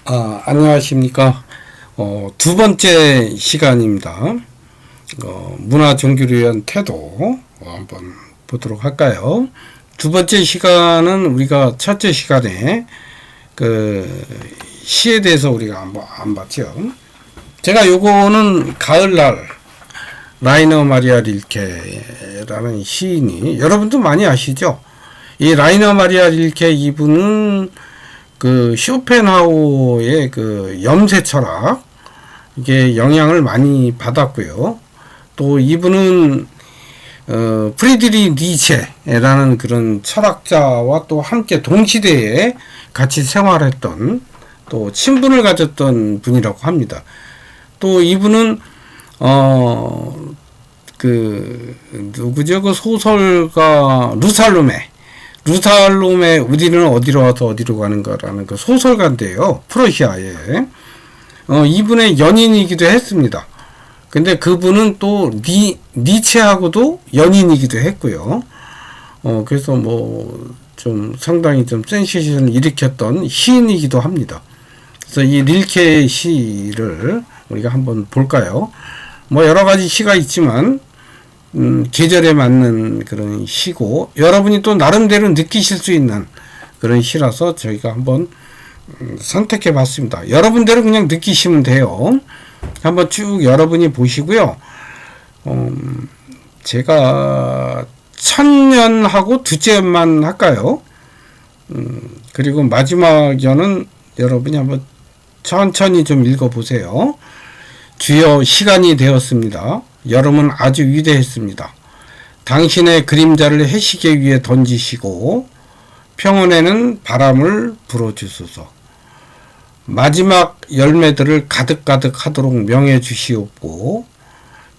안녕하십니까. 두 번째 시간입니다. 문화 종교에 대한 태도 한번 보도록 할까요? 두 번째 시간은 우리가 첫째 시간에 그 시에 대해서 우리가 안 봤죠. 제가 요거는 가을날 라이너 마리아 릴케라는 시인이, 여러분도 많이 아시죠? 이 라이너 마리아 릴케 이분은 그 쇼펜하우의 그 염세 철학, 이게 영향을 많이 받았고요. 또 이분은 프리드리 니체라는 그런 철학자와 또 함께 동시대에 같이 생활했던, 또 친분을 가졌던 분이라고 합니다. 또 이분은 누구죠? 그 소설가 루살롬의 우리는 어디로 와서 어디로 가는가라는 그 소설가인데요. 프러시아에. 이분의 연인이기도 했습니다. 근데 그분은 또 니체하고도 연인이기도 했고요. 그래서 좀 상당히 좀 센세이션을 일으켰던 시인이기도 합니다. 그래서 이 릴케의 시를 우리가 한번 볼까요? 여러 가지 시가 있지만 계절에 맞는 그런 시고, 여러분이 또 나름대로 느끼실 수 있는 그런 시라서 저희가 한번 선택해 봤습니다. 여러분대로 그냥 느끼시면 돼요. 한번 쭉 여러분이 보시고요. 제가 첫년하고 둘째만 할까요? 그리고 마지막 연은 여러분이 한번 천천히 좀 읽어보세요. 주여, 시간이 되었습니다. 여름은 아주 위대했습니다. 당신의 그림자를 해시계 위에 던지시고 평원에는 바람을 불어주소서. 마지막 열매들을 가득가득 하도록 명해 주시옵고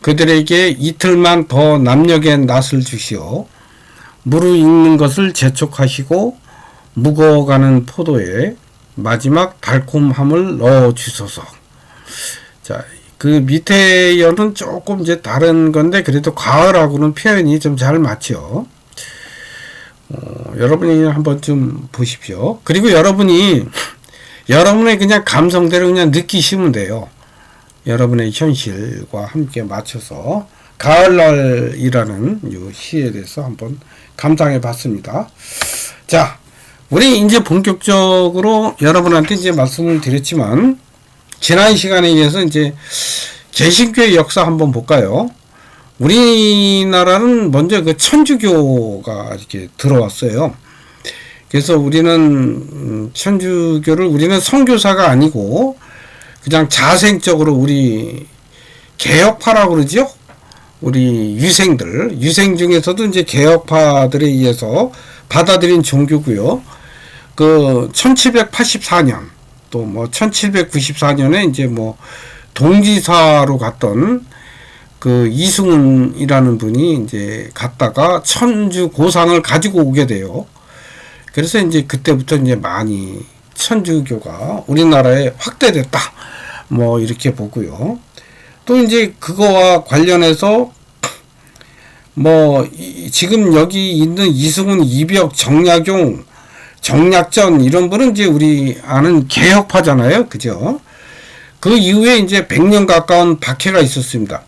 그들에게 이틀만 더 남녘의 낫을 주시어 무르익는 것을 재촉하시고 묵어가는 포도에 마지막 달콤함을 넣어 주소서. 자, 그 밑에 연은 조금 이제 다른 건데 그래도 가을하고는 표현이 좀 잘 맞죠. 여러분이 한번 좀 보십시오. 그리고 여러분의 그냥 감성대로 그냥 느끼시면 돼요. 여러분의 현실과 함께 맞춰서 가을날이라는 이 시에 대해서 한번 감상해 봤습니다. 자, 우리 이제 본격적으로 여러분한테 이제 말씀을 드렸지만, 지난 시간에 의해서 이제 개신교의 역사 한번 볼까요? 우리나라는 먼저 그 천주교가 이렇게 들어왔어요. 그래서 우리는 천주교를, 우리는 선교사가 아니고 그냥 자생적으로 우리 개혁파라고 그러죠? 우리 유생 중에서도 이제 개혁파들에 의해서 받아들인 종교고요. 그 1784년 또 1794년에 이제 동지사로 갔던 그 이승훈이라는 분이 이제 갔다가 천주 고상을 가지고 오게 돼요. 그래서 이제 그때부터 이제 많이 천주교가 우리나라에 확대됐다. 이렇게 보고요. 또 이제 그거와 관련해서 지금 여기 있는 이승훈, 이벽, 정약용, 정약전 이런 분은 이제 우리 아는 개혁파잖아요. 그죠? 그 이후에 이제 100년 가까운 박해가 있었습니다.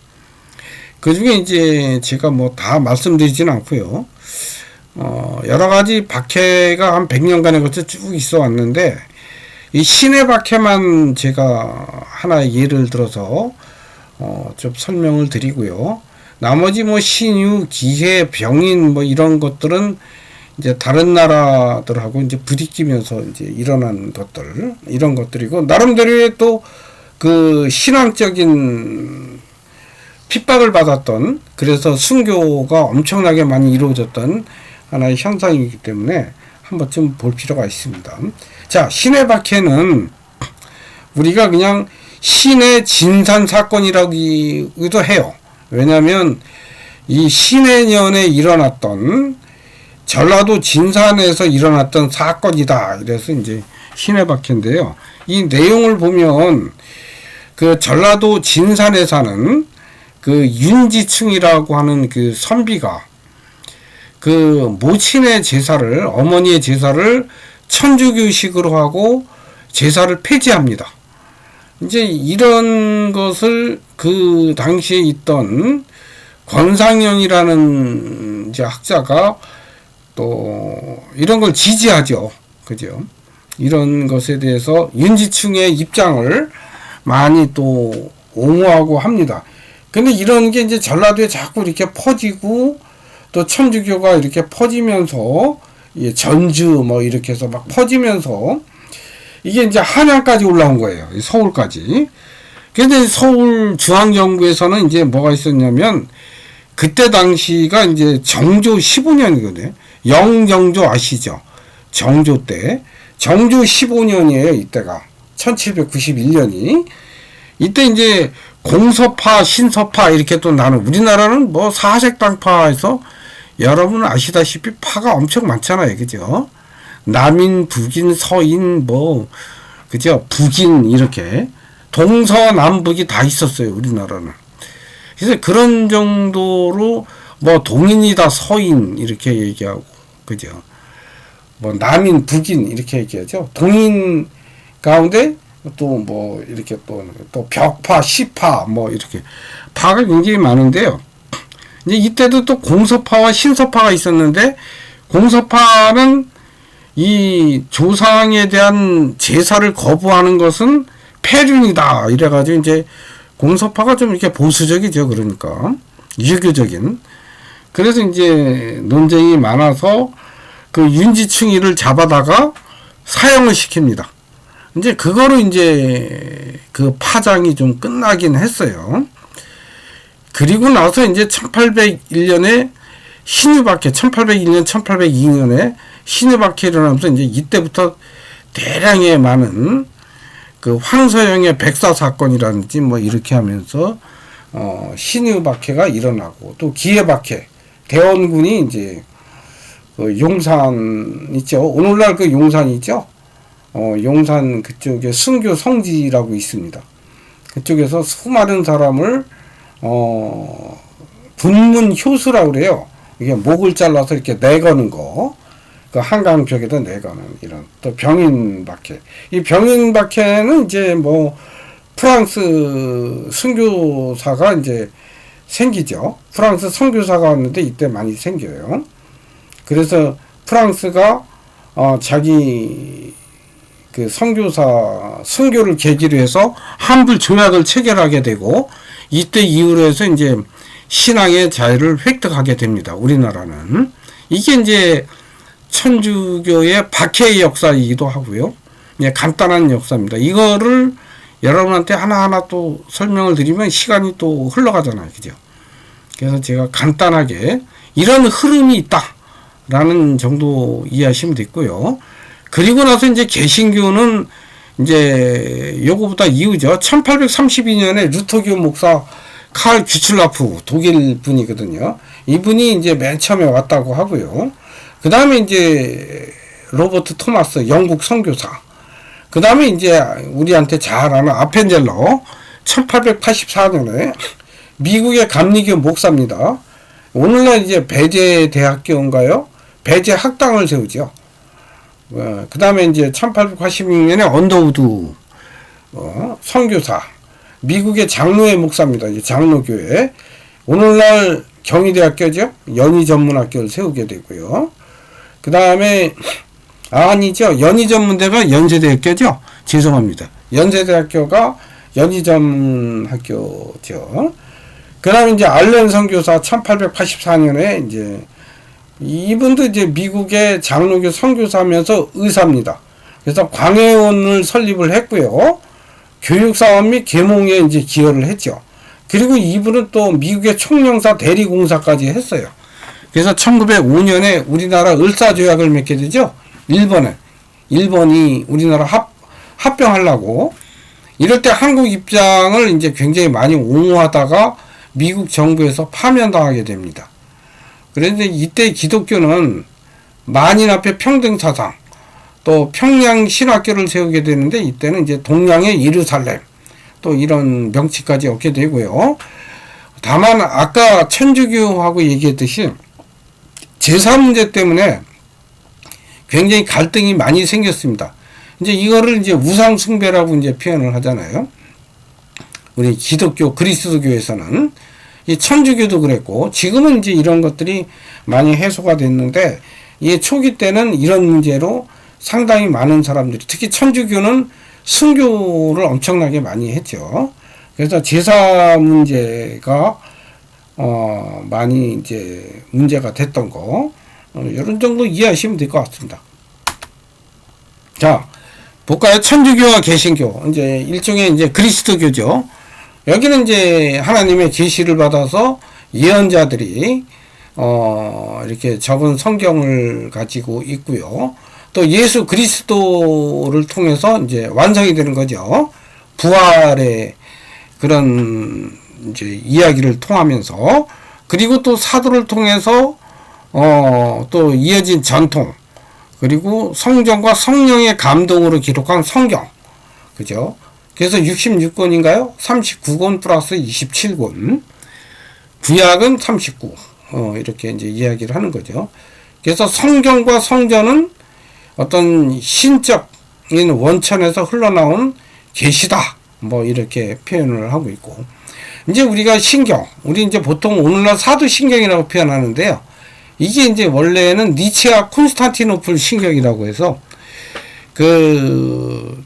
그 중에 이제 제가 다 말씀드리지는 않고요. 여러 가지 박해가 한 100년간에 걸쳐 쭉 있어 왔는데, 이 신의 박해만 제가 하나 예를 들어서 좀 설명을 드리고요. 나머지 신유, 기해, 병인 이런 것들은 이제 다른 나라들하고 이제 부딪히면서 이제 일어난 것들, 이런 것들이고, 나름대로의 또 그 신앙적인 핍박을 받았던, 그래서 순교가 엄청나게 많이 이루어졌던 하나의 현상이기 때문에 한번 좀 볼 필요가 있습니다. 자, 신의 박해는 우리가 그냥 신의 진산 사건이라고도 해요. 왜냐하면 이 신의 년에 일어났던, 전라도 진산에서 일어났던 사건이다. 이래서 이제 신의 박해인데요. 이 내용을 보면 그 전라도 진산에 사는 그 윤지충이라고 하는 그 선비가 그 모친의 제사를, 어머니의 제사를 천주교식으로 하고 제사를 폐지합니다. 이제 이런 것을 그 당시에 있던 권상현이라는 이제 학자가 또 이런 걸 지지하죠. 그죠? 이런 것에 대해서 윤지충의 입장을 많이 또 옹호하고 합니다. 근데 이런 게 이제 전라도에 자꾸 이렇게 퍼지고 또 천주교가 이렇게 퍼지면서 전주 뭐 이렇게 해서 막 퍼지면서 이게 이제 한양까지 올라온 거예요. 서울까지. 근데 서울 중앙정부에서는 이제 뭐가 있었냐면 그때 당시가 이제 정조 15년이거든요. 영정조 아시죠? 정조 때. 정조 15년이에요. 이때가. 1791년이. 이때 이제 공서파, 신서파 이렇게 또 나는 우리나라는 뭐 사색당파에서 여러분 아시다시피 파가 엄청 많잖아요. 그죠? 남인, 북인, 서인 뭐 그죠? 북인 이렇게 동서남북이 다 있었어요. 우리나라는. 그래서 그런 정도로 뭐 동인이다 서인 이렇게 얘기하고 그죠? 뭐 남인, 북인 이렇게 얘기하죠. 동인 가운데 또 뭐 이렇게 또 벽파, 시파 뭐 이렇게 파가 굉장히 많은데요. 이제 이때도 또 공서파와 신서파가 있었는데 공서파는 이 조상에 대한 제사를 거부하는 것은 폐륜이다 이래가지고 이제 공서파가 좀 이렇게 보수적이죠. 그러니까 유교적인. 그래서 이제 논쟁이 많아서 그 윤지충이를 잡아다가 사형을 시킵니다. 이제 그거로 이제 그 파장이 좀 끝나긴 했어요. 그리고 나서 이제 1801년에 신유박해, 1801년, 1802년에 신유박해 일어나면서 이제 이때부터 대량의 많은 그 황서영의 백사 사건이라든지 뭐 이렇게 하면서 신유박해가 일어나고 또 기해박해, 대원군이 이제 그 용산 있죠. 오늘날 그 용산 있죠. 용산 그쪽에 순교 성지라고 있습니다. 그쪽에서 수많은 사람을 분문 효수라고 그래요. 이게 목을 잘라서 이렇게 내거는 거. 그 한강벽에다 내거는 이런. 또 병인박해. 이 병인박해는 이제 뭐 프랑스 선교사가 이제 생기죠. 프랑스 선교사가 왔는데 이때 많이 생겨요. 그래서 프랑스가 자기 그 선교를 계기로 해서 한불 조약을 체결하게 되고 이때 이후로 해서 이제 신앙의 자유를 획득하게 됩니다. 우리나라는. 이게 이제 천주교의 박해의 역사이기도 하고요. 예, 간단한 역사입니다. 이거를 여러분한테 하나하나 또 설명을 드리면 시간이 또 흘러가잖아요. 그죠? 그래서 제가 간단하게 이런 흐름이 있다라는 정도 이해하시면 됐고요. 그리고 나서 이제 개신교는 이제 요거보다 이후죠. 1832년에 루터교 목사 칼 규출라프 독일 분이거든요. 이분이 이제 맨 처음에 왔다고 하고요. 그 다음에 이제 로버트 토마스 영국 선교사. 그 다음에 이제 우리한테 잘 아는 아펜젤러 1884년에 미국의 감리교 목사입니다. 오늘날 이제 배제 대학교인가요? 배제 학당을 세우죠. 그 다음에 이제 1886년에 언더우드 선교사 미국의 장로회 목사입니다. 이제 장로교회. 오늘날 경희대학교죠. 연희전문학교를 세우게 되고요. 그 다음에 아니죠. 연희전문대가 연세대학교죠. 죄송합니다. 연세대학교가 연희전문학교죠. 그 다음에 이제 알렌 선교사 1884년에 이제 이분도 이제 미국의 장로교 선교사면서 의사입니다. 그래서 광해원을 설립을 했고요. 교육사업 및 계몽에 이제 기여를 했죠. 그리고 이분은 또 미국의 총영사 대리공사까지 했어요. 그래서 1905년에 우리나라 을사조약을 맺게 되죠. 일본이 우리나라 합병하려고. 이럴 때 한국 입장을 이제 굉장히 많이 옹호하다가 미국 정부에서 파면당하게 됩니다. 그런데 이때 기독교는 만인 앞에 평등 사상, 또 평양 신학교를 세우게 되는데 이때는 이제 동양의 예루살렘, 또 이런 명칭까지 얻게 되고요. 다만 아까 천주교하고 얘기했듯이 제사 문제 때문에 굉장히 갈등이 많이 생겼습니다. 이제 이거를 이제 우상숭배라고 이제 표현을 하잖아요. 우리 기독교 그리스도교에서는 이 천주교도 그랬고 지금은 이제 이런 것들이 많이 해소가 됐는데 이 초기 때는 이런 문제로 상당히 많은 사람들이 특히 천주교는 순교를 엄청나게 많이 했죠. 그래서 제사 문제가 많이 이제 문제가 됐던 거 이런 정도 이해하시면 될 것 같습니다. 자, 볼까요? 천주교와 개신교 이제 일종의 이제 그리스도교죠. 여기는 이제 하나님의 계시를 받아서 예언자들이 이렇게 적은 성경을 가지고 있고요. 또 예수 그리스도를 통해서 이제 완성이 되는 거죠. 부활의 그런 이제 이야기를 통하면서 그리고 또 사도를 통해서 또 이어진 전통 그리고 성전과 성령의 감동으로 기록한 성경 그죠? 그래서 66권인가요? 39권 플러스 27권 구약은 39 이렇게 이제 이야기를 하는 거죠. 그래서 성경과 성전은 어떤 신적인 원천에서 흘러나온 계시다 뭐 이렇게 표현을 하고 있고 이제 우리가 신경 우리 이제 보통 오늘날 사도신경이라고 표현하는데요. 이게 이제 원래는 니치아 콘스탄티노플 신경이라고 해서 그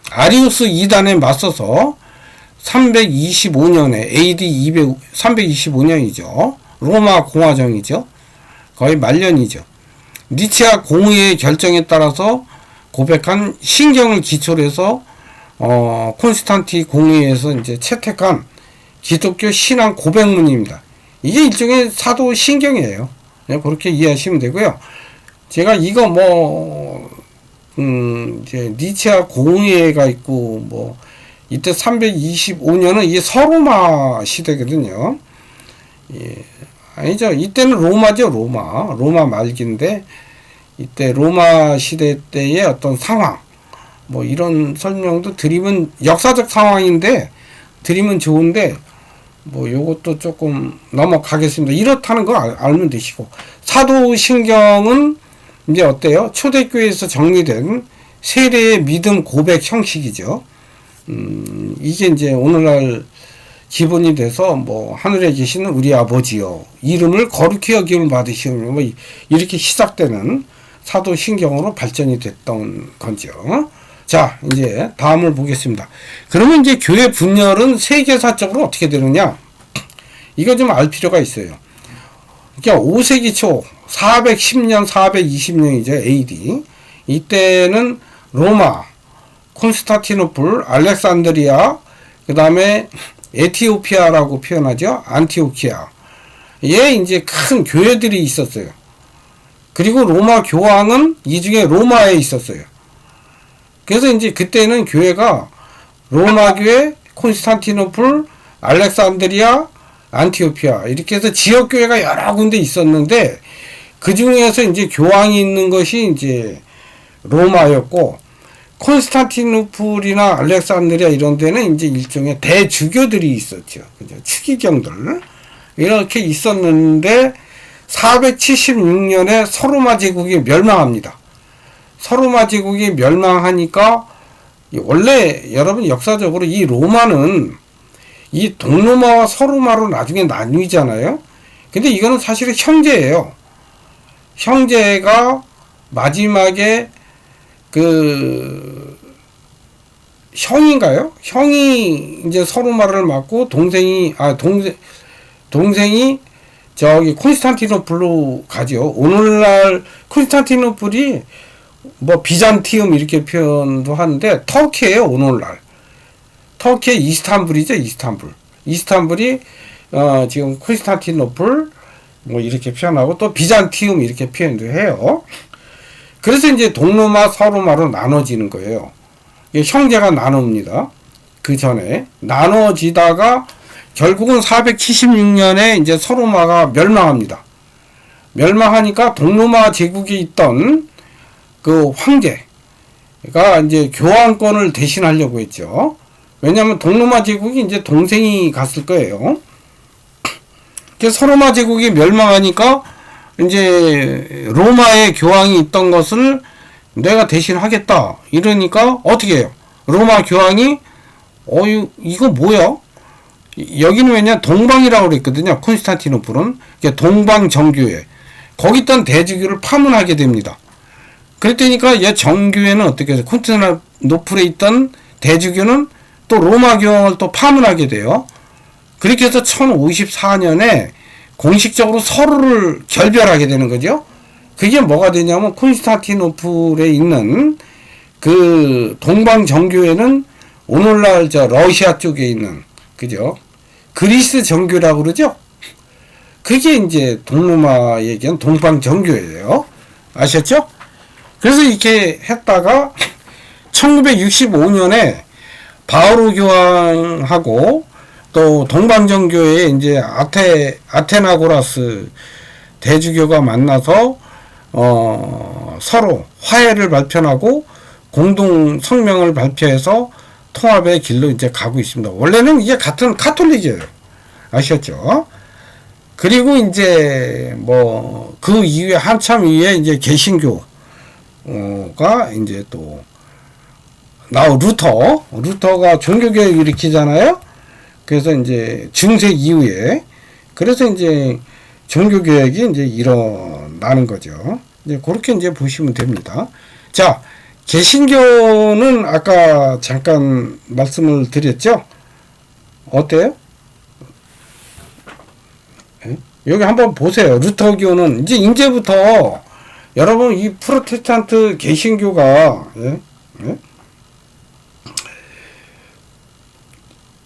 아리우스 이단에 맞서서 325년에 AD 325년이죠. 로마 공화정이죠. 거의 말년이죠. 니치아 공의의 결정에 따라서 고백한 신경을 기초로 해서 콘스탄티 공의에서 이제 채택한 기독교 신앙 고백문입니다. 이게 일종의 사도 신경이에요. 그냥 그렇게 이해하시면 되고요. 제가 이거 이제 니치아 공의회가 있고 뭐 이때 325년은 이게 서로마 시대거든요. 예, 아니죠. 이때는 로마죠. 로마 말기인데 이때 로마 시대 때의 어떤 상황 뭐 이런 설명도 드리면 역사적 상황인데 드리면 좋은데 뭐 요것도 조금 넘어가겠습니다. 이렇다는 거 알면 되시고 사도신경은 이제 어때요? 초대교회에서 정리된 세례의 믿음 고백 형식이죠. 이게 이제 오늘날 기본이 돼서 뭐 하늘에 계시는 우리 아버지요 이름을 거룩히 여김을 받으시오며 뭐 이렇게 시작되는 사도신경으로 발전이 됐던 거죠. 자, 이제 다음을 보겠습니다. 그러면 이제 교회 분열은 세계사적으로 어떻게 되느냐? 이거 좀 알 필요가 있어요. 그러니까 5세기 초 410년, 420년이죠. AD. 이때는 로마, 콘스탄티노플, 알렉산드리아, 그 다음에 에티오피아라고 표현하죠. 안티오키아. 예, 이제 큰 교회들이 있었어요. 그리고 로마 교황은 이 중에 로마에 있었어요. 그래서 이제 그때는 교회가 로마 교회, 콘스탄티노플, 알렉산드리아, 안티오피아 이렇게 해서 지역 교회가 여러 군데 있었는데 그 중에서 이제 교황이 있는 것이 이제 로마였고 콘스탄티노플이나 알렉산드리아 이런 데는 이제 일종의 대주교들이 있었죠. 그죠? 추기경들 이렇게 있었는데 476년에 서로마 제국이 멸망합니다. 서로마 제국이 멸망하니까 원래 여러분 역사적으로 이 로마는 이 동로마와 서로마로 나중에 나뉘잖아요. 근데 이거는 사실은 형제예요. 형제가 마지막에 그 형인가요? 형이 이제 서로마를 맡고 동생이 저기 콘스탄티노플로 가죠. 오늘날 콘스탄티노플이 뭐 비잔티움 이렇게 표현도 하는데 터키예요. 오늘날 터키의 이스탄불이죠. 이스탄불이 지금 콘스탄티노플 뭐 이렇게 표현하고 또 비잔티움 이렇게 표현도 해요. 그래서 이제 동로마 서로마로 나눠지는 거예요. 형제가 나눕니다. 그 전에 나눠지다가 결국은 476년에 이제 서로마가 멸망합니다. 멸망하니까 동로마 제국이 있던 그 황제가 이제 교황권을 대신하려고 했죠. 왜냐하면 동로마 제국이 이제 동생이 갔을 거예요. 그래서 서로마 제국이 멸망하니까 이제 로마의 교황이 있던 것을 내가 대신 하겠다. 이러니까 어떻게 해요? 로마 교황이 이거 뭐야? 여기는 왜냐 동방이라고 그랬거든요. 콘스탄티노플은 동방 정교회. 거기 있던 대주교를 파문하게 됩니다. 그랬더니까 얘 정교회는 어떻게 해서 콘스탄티노플에 있던 대주교는 또 로마 교황을 또 파문하게 돼요. 그렇게 해서 1054년에 공식적으로 서로를 결별하게 되는 거죠. 그게 뭐가 되냐면 콘스탄티노플에 있는 그 동방 정교회는 오늘날 러시아 쪽에 있는 그죠? 그리스 정교라고 그러죠? 그게 이제 동로마 얘기한 동방 정교예요. 아셨죠? 그래서 이렇게 했다가 1965년에 바오로 교황하고 또 동방정교회 이제 아테나고라스 대주교가 만나서 서로 화해를 발표하고 공동 성명을 발표해서 통합의 길로 이제 가고 있습니다. 원래는 이게 같은 카톨릭이에요. 아셨죠? 그리고 이제 뭐 그 이후에 한참 이후에 이제 개신교가 이제 또 루터가 종교개혁 일으키잖아요. 그래서 이제 중세 이후에 그래서 이제 종교개혁이 이제 일어나는 거죠. 이제 그렇게 이제 보시면 됩니다. 자, 개신교는 아까 잠깐 말씀을 드렸죠. 어때요? 여기 한번 보세요. 루터교는 이제부터 여러분 이 프로테스탄트 개신교가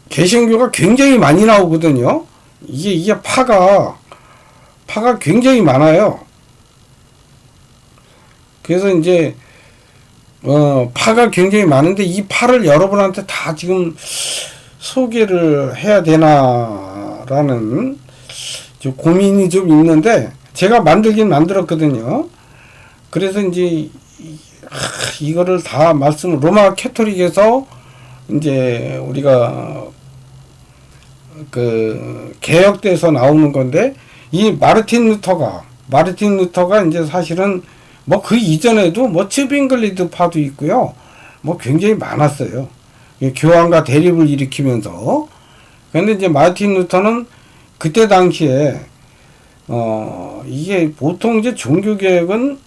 개신교가 굉장히 많이 나오거든요. 이게 파가 굉장히 많아요. 그래서 이제 파가 굉장히 많은데 이 파를 여러분한테 다 지금 소개를 해야 되나라는 고민이 좀 있는데 제가 만들긴 만들었거든요. 그래서 이제 이거를 다 로마 캐토릭에서 이제 우리가 그 개혁돼서 나오는 건데 이 마르틴 루터가 이제 사실은 뭐 그 이전에도 뭐 츠빙글리드 파도 있고요. 뭐 굉장히 많았어요. 교황과 대립을 일으키면서. 근데 이제 마르틴 루터는 그때 당시에 이게 보통 이제 종교개혁은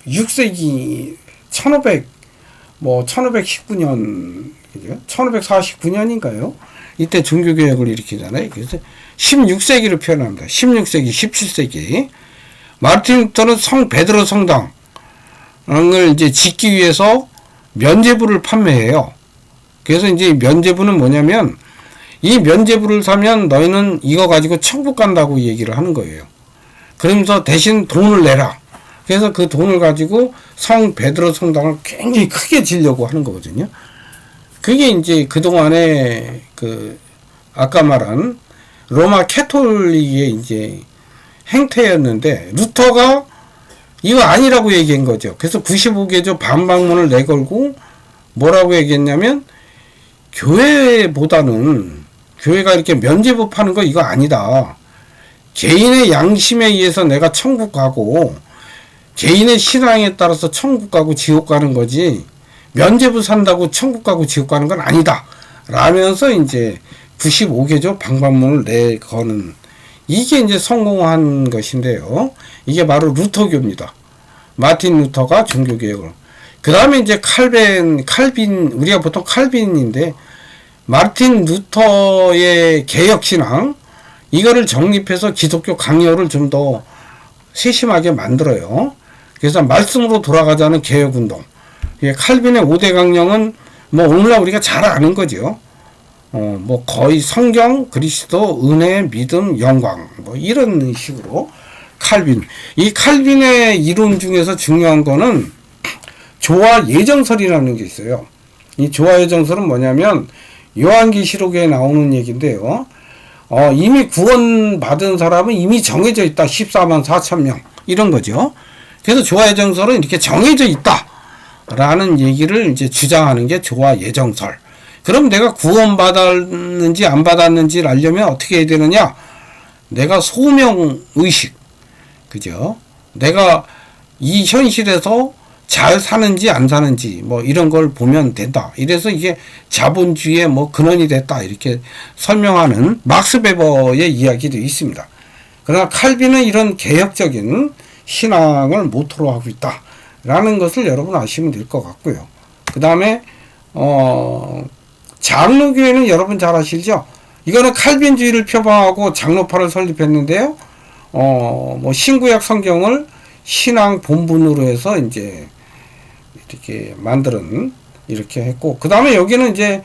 16세기 1519년 그죠? 1549년인가요? 이때 종교개혁을 일으키잖아요. 그래서 16세기를 표현합니다. 16세기, 17세기. 마르틴 루터는 성 베드로 성당을 이제 짓기 위해서 면죄부를 판매해요. 그래서 이제 면죄부는 뭐냐면 이 면죄부를 사면 너희는 이거 가지고 천국 간다고 얘기를 하는 거예요. 그러면서 대신 돈을 내라. 그래서 그 돈을 가지고 성 베드로 성당을 굉장히 크게 지려고 하는 거거든요. 그게 이제 그동안에 아까 말한 로마 캐톨릭의 이제 행태였는데 루터가 이거 아니라고 얘기한 거죠. 그래서 95개조 반박문을 내걸고 뭐라고 얘기했냐면 교회보다는 교회가 이렇게 면죄부 파는 거 이거 아니다. 개인의 양심에 의해서 내가 천국 가고 개인의 신앙에 따라서 천국 가고 지옥 가는 거지 면죄부 산다고 천국 가고 지옥 가는 건 아니다. 라면서 이제 95개조 방법문을 내거는 이게 이제 성공한 것인데요. 이게 바로 루터교입니다. 마틴 루터가 종교개혁을. 그 다음에 이제 칼빈, 우리가 보통 칼빈인데, 마틴 루터의 개혁신앙, 이거를 정립해서 기독교 강요를 좀 더 세심하게 만들어요. 그래서 말씀으로 돌아가자는 개혁운동. 칼빈의 5대 강령은 뭐 오늘날 우리가 잘 아는 거죠. 뭐 거의 성경, 그리스도, 은혜, 믿음, 영광 뭐 이런 식으로 칼빈. 이 칼빈의 이론 중에서 중요한 거는 조화 예정설이라는 게 있어요. 이 조화 예정설은 뭐냐면 요한계시록에 나오는 얘기인데요. 이미 구원받은 사람은 이미 정해져 있다. 14만 4천 명 이런 거죠. 그래서 조화 예정설은 이렇게 정해져 있다. 라는 얘기를 이제 주장하는 게 조화 예정설. 그럼 내가 구원받았는지 안 받았는지를 알려면 어떻게 해야 되느냐? 내가 소명의식. 그죠? 내가 이 현실에서 잘 사는지 안 사는지 뭐 이런 걸 보면 된다. 이래서 이게 자본주의의 뭐 근원이 됐다. 이렇게 설명하는 막스 베버의 이야기도 있습니다. 그러나 칼빈은 이런 개혁적인 신앙을 모토로 하고 있다. 라는 것을 여러분 아시면 될 것 같고요. 그 다음에 장로교회는 여러분 잘 아시죠? 이거는 칼빈주의를 표방하고 장로파를 설립했는데요. 뭐 신구약 성경을 신앙 본분으로 해서 이제 이렇게 만드는 이렇게 했고, 그 다음에 여기는 이제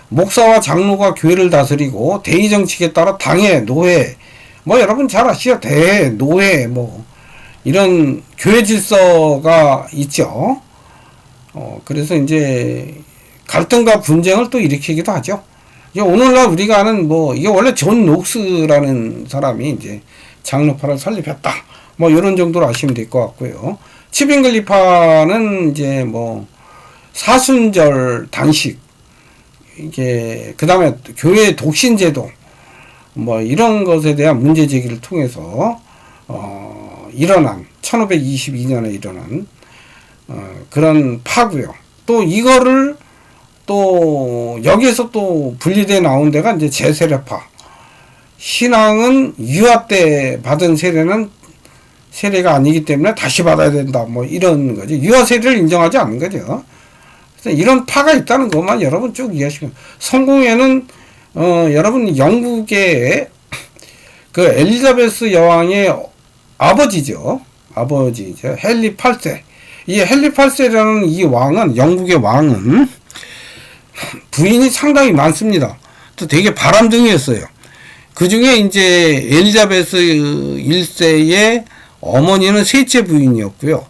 목사와 장로가 교회를 다스리고 대의 정칙에 따라 당회, 노회, 뭐 여러분 잘 아시죠? 대회, 노회, 뭐 이런 교회 질서가 있죠. 그래서 이제 갈등과 분쟁을 또 일으키기도 하죠. 이게 오늘날 우리가 아는 뭐 이게 원래 존 녹스라는 사람이 이제 장로파를 설립했다. 뭐 이런 정도로 아시면 될 것 같고요. 치빙글리파는 이제 뭐 사순절 단식, 이게 그 다음에 교회 독신제도 뭐 이런 것에 대한 문제 제기를 통해서 일어난 1522년에 일어난 그런 파고요. 또 이거를 또 여기에서 또 분리돼 나온 데가 이제 제세례파. 신앙은 유아 때 받은 세례가 아니기 때문에 다시 받아야 된다. 뭐 이런 거죠. 유아 세례를 인정하지 않는 거죠. 그래서 이런 파가 있다는 것만 여러분 쭉 이해하시면, 성공회는 여러분 영국의 그 엘리자베스 여왕의 아버지죠. 헨리 8세. 이 헨리 8세라는 이 왕은, 영국의 왕은 부인이 상당히 많습니다. 또 되게 바람둥이였어요. 그 중에 이제 엘리자베스 1세의 어머니는 셋째 부인이었고요.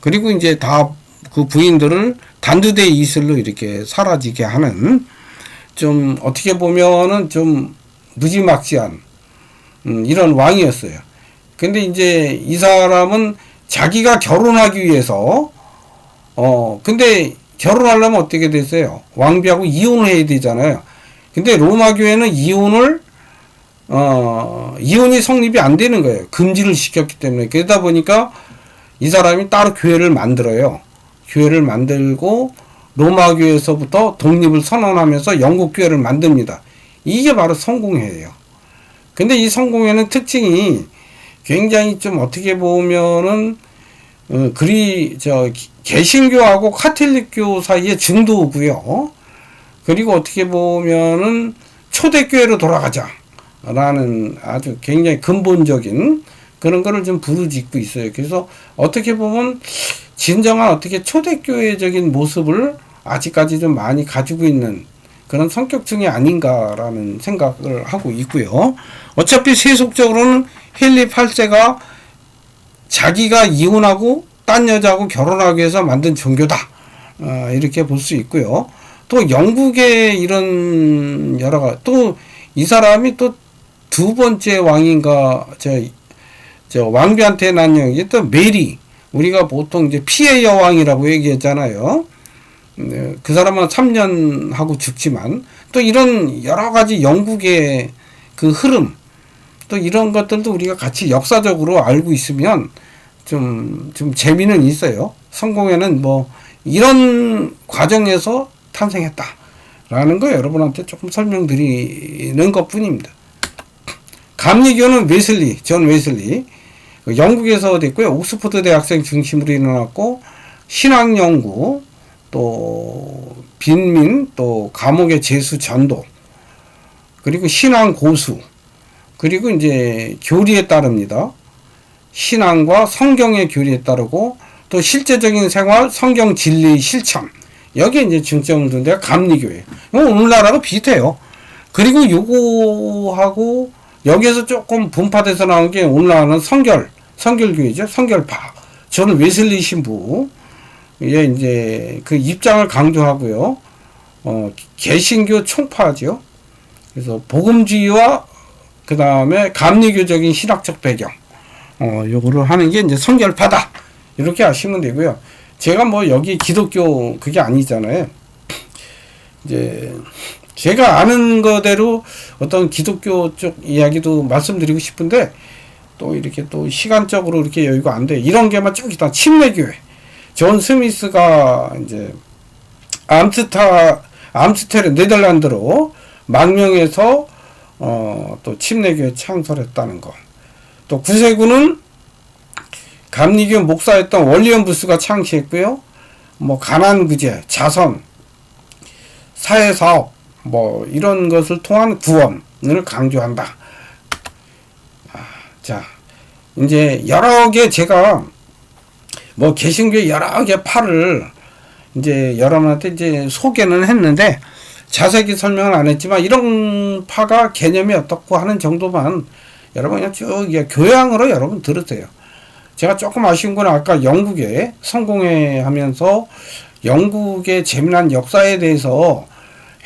그리고 이제 다 그 부인들을 단두대 이슬로 이렇게 사라지게 하는, 좀 어떻게 보면은 좀 무지막지한 이런 왕이었어요. 근데 이제 이 사람은 자기가 결혼하기 위해서 근데 결혼하려면 어떻게 됐어요? 왕비하고 이혼을 해야 되잖아요. 근데 로마 교회는 이혼이 성립이 안 되는 거예요. 금지를 시켰기 때문에. 그러다 보니까 이 사람이 따로 교회를 만들어요. 교회를 만들고 로마 교회에서부터 독립을 선언하면서 영국 교회를 만듭니다. 이게 바로 성공회예요. 근데 이 성공회는 특징이 굉장히 좀 어떻게 보면은 개신교하고 카톨릭교 사이의 중도고요. 그리고 어떻게 보면은 초대교회로 돌아가자 라는 아주 굉장히 근본적인 그런 거를 좀 부르짖고 있어요. 그래서 어떻게 보면 진정한 어떻게 초대교회적인 모습을 아직까지 좀 많이 가지고 있는 그런 성격증이 아닌가라는 생각을 하고 있고요. 어차피 세속적으로는 헨리 8세가 자기가 이혼하고 딴 여자하고 결혼하기 위해서 만든 종교다. 이렇게 볼 수 있고요. 또 영국의 이런 여러 가지, 또 이 사람이 또 두 번째 왕인가, 왕비한테 난 영이 또 메리, 우리가 보통 이제 피해 여왕이라고 얘기했잖아요. 그 사람은 3년 하고 죽지만, 또 이런 여러 가지 영국의 그 흐름, 또 이런 것들도 우리가 같이 역사적으로 알고 있으면 좀 재미는 있어요. 성공회는 뭐 이런 과정에서 탄생했다 라는 거 여러분한테 조금 설명드리는 것 뿐입니다. 감리교는 존 웨슬리, 영국에서 됐고요. 옥스퍼드 대학생 중심으로 일어났고, 신학연구, 또 빈민, 또 감옥의 제수 전도, 그리고 신앙 고수, 그리고 이제 교리에 따릅니다. 신앙과 성경의 교리에 따르고, 또 실제적인 생활, 성경 진리 실천, 여기에 이제 중점을 둔 데가 감리교예요. 오늘날하고 비슷해요. 그리고 요거하고 여기에서 조금 분파돼서 나온 게 오늘날은 성결교회죠. 성결파. 저는 웨슬리 신부. 예, 이제 그 입장을 강조하고요. 개신교 총파죠. 그래서 복음주의와 그 다음에 감리교적인 신학적 배경. 요거를 하는 게 이제 성결파다. 이렇게 아시면 되고요. 제가 뭐 여기 기독교 그게 아니잖아요. 이제 제가 아는 거대로 어떤 기독교 쪽 이야기도 말씀드리고 싶은데 또 이렇게 또 시간적으로 이렇게 여유가 안 돼. 이런 게만 쭉 있다. 침례교회. 존 스미스가 이제 암스테르 네덜란드로 망명해서 또 침례교회 창설했다는 거. 또 구세군은 감리교 목사였던 월리엄 부스가 창시했고요. 뭐 가난구제, 자선, 사회사업 뭐 이런 것을 통한 구원을 강조한다. 자, 이제 여러 개 제가 뭐 개신교의 여러 개 파를 이제 여러분한테 이제 소개는 했는데 자세히 설명은 안 했지만 이런 파가 개념이 어떻고 하는 정도만 여러분 그냥 쭉 교양으로 여러분 들으세요. 제가 조금 아쉬운 건 아까 영국에 성공회 하면서 영국의 재미난 역사에 대해서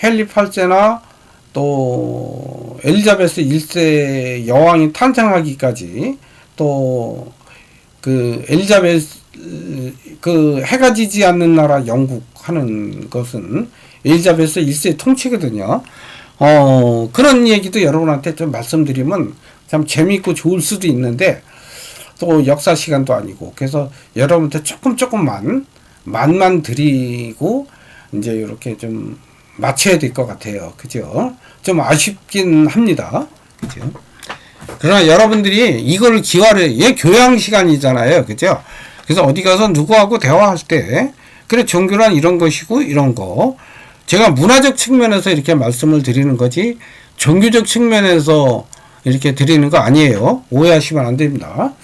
헨리 8세나 또 엘리자베스 1세 여왕이 탄생하기까지 또 그 엘리자베스 그 해가 지지 않는 나라 영국 하는 것은 엘리자베스 1세 통치거든요. 그런 얘기도 여러분한테 좀 말씀드리면 참 재미있고 좋을 수도 있는데 또 역사 시간도 아니고 그래서 여러분한테 조금만 만만 드리고 이제 이렇게 좀 맞춰야 될 것 같아요. 그죠? 좀 아쉽긴 합니다. 그죠? 그러나 여러분들이 이걸 기화를, 얘 교양 시간이잖아요. 그죠? 그래서 어디 가서 누구하고 대화할 때, 그래, 종교란 이런 것이고, 이런 거. 제가 문화적 측면에서 이렇게 말씀을 드리는 거지, 종교적 측면에서 이렇게 드리는 거 아니에요. 오해하시면 안 됩니다.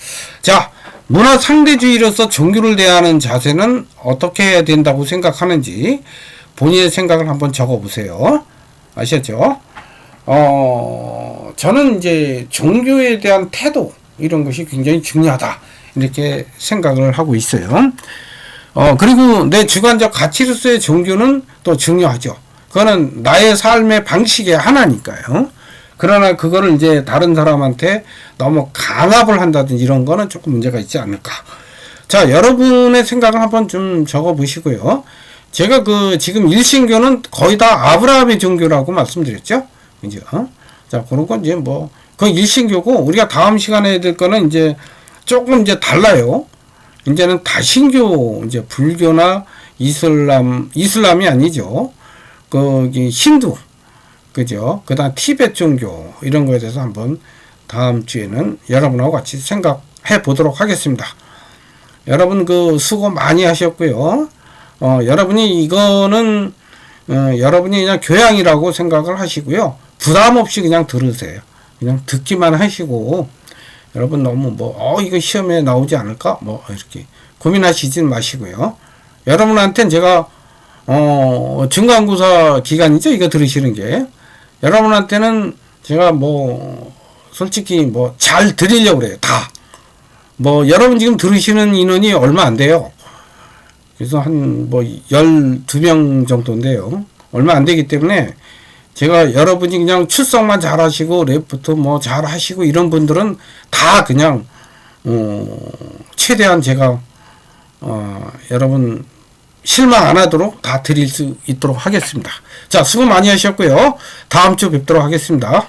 자, 문화 상대주의로서 종교를 대하는 자세는 어떻게 해야 된다고 생각하는지, 본인의 생각을 한번 적어 보세요. 아시겠죠? 저는 이제 종교에 대한 태도, 이런 것이 굉장히 중요하다. 이렇게 생각을 하고 있어요. 그리고 내 주관적 가치로서의 종교는 또 중요하죠. 그거는 나의 삶의 방식의 하나니까요. 그러나 그거를 이제 다른 사람한테 너무 강압을 한다든지 이런 거는 조금 문제가 있지 않을까. 자, 여러분의 생각을 한번 좀 적어 보시고요. 제가 지금 일신교는 거의 다 아브라함의 종교라고 말씀드렸죠. 이제, 자, 그런 건 이제 그건 일신교고, 우리가 다음 시간에 해야 될 거는 이제 조금 이제 달라요. 이제는 다신교, 이제 불교나 이슬람이 아니죠. 힌두, 그죠? 그 다음 티베트 종교, 이런 거에 대해서 한번 다음 주에는 여러분하고 같이 생각해 보도록 하겠습니다. 여러분 수고 많이 하셨고요. 여러분이 이거는 여러분이 그냥 교양이라고 생각을 하시고요. 부담 없이 그냥 들으세요. 그냥 듣기만 하시고 여러분 너무 이거 시험에 나오지 않을까? 이렇게 고민하시진 마시고요. 여러분한테는 제가 중간고사 기간이죠. 이거 들으시는 게. 여러분한테는 제가 솔직히 잘 드리려고 그래요. 다. 여러분 지금 들으시는 인원이 얼마 안 돼요. 그래서 한 12명 정도인데요. 얼마 안 되기 때문에 제가 여러분이 그냥 출석만 잘 하시고 랩부터 잘 하시고 이런 분들은 다 그냥 최대한 제가 여러분 실망 안 하도록 다 드릴 수 있도록 하겠습니다. 자, 수고 많이 하셨고요. 다음 주 뵙도록 하겠습니다.